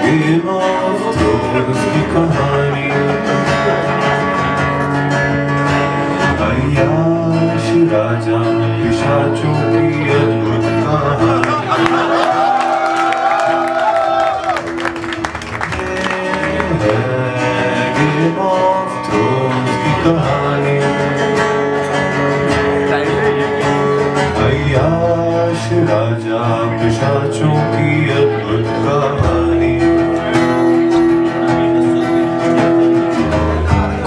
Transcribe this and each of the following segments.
Game of thrones की कहानी, अय्याश राजा पिशाचों की अद्भुत कहानी। गेम ऑफ थ्रोन्स की कहानी, अय्याश राजा पिशाचों की अद्भुत कहानी।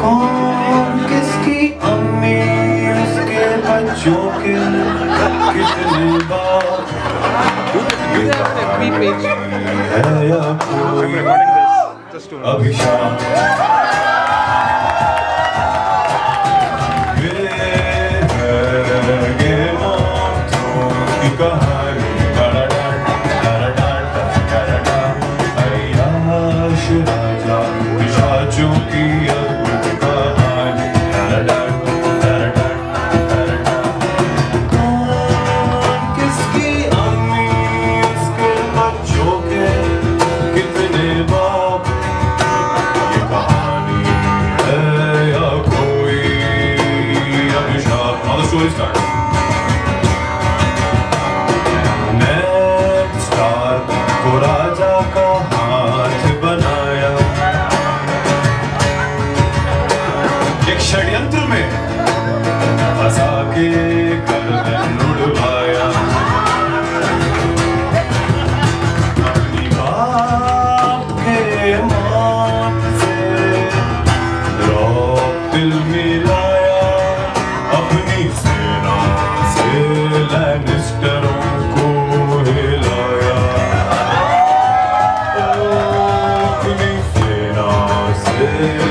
कौन किसकी अम्मी, उसके बच्चों के कितने बाप, ये कहानी है या कोई अभिशाप। राजा पिशाचों की अद्भुत कहानी, कौन किसकी अम्मी, उसके बच्चों के कितने बाप, ये कहानी है या कोई अभिशाप। Now the story starts. Ned Stark को राजा का हाथ बनाया, एक षड्यंत्र में फंसा के गर्दन उड़वाया। अपनी बाप के मौत से रौब दिल मिलाया, अपनी सेना से लैनिस्टरों को हिलाया। अपनी सेना से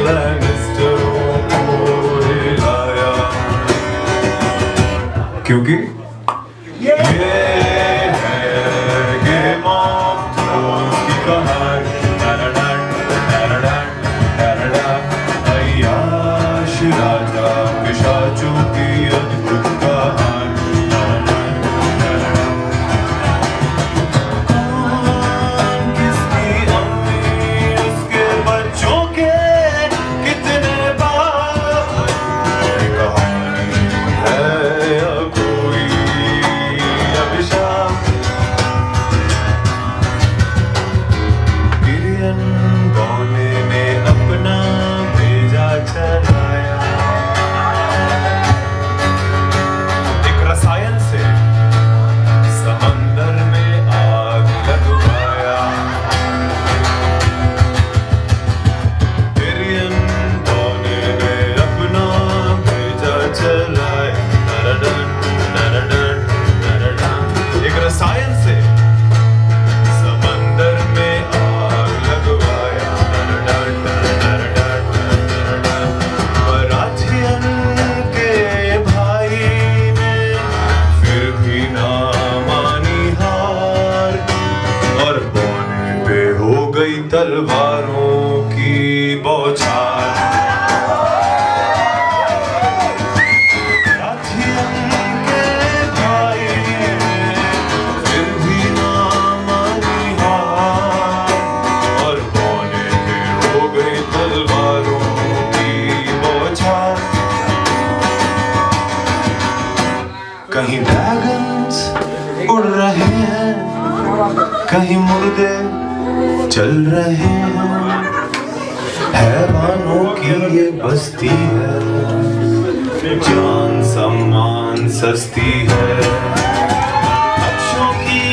लैनिस्टरों को हिलाया, क्योंकि ये है गेम ऑफ थ्रोन्स की कहानी। अय्याश राजा पिशाचों की अद्भुत कहानी, कौन किसकी अम्मी, उसके बच्चों के कितने बाप, ये कहानी है या कोई अभिशाप। गिरियन बौने ने अपना भेजा चलाया, एक रसायन से समंदर में आग लगवाया। गिरियन बौने ने अपना भेजा चलाया, एक रसायन से समंदर में आग लगवाया। मराठियन के भाई ने फिर भी ना मानी हार, और बौने पे हो गई तलवारों की बौछार। मराठियन के भाई ने फिर भी ना मानी हार, और बौने पे हो गई तलवारों की बौछार। कहीं ड्रैगन्स उड़ रहे हैं, कहीं मुर्दे चल रहे हैं, हैवानों की ये बस्ती है, जान सम्मान सस्ती है। अक्षों की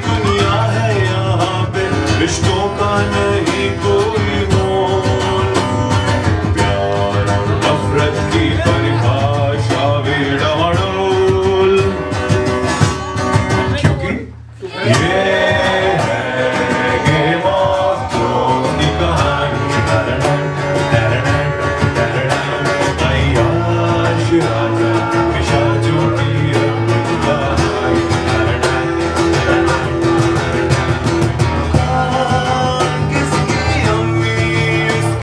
दुनिया है यहाँ पे, रिश्तों का नहीं कोई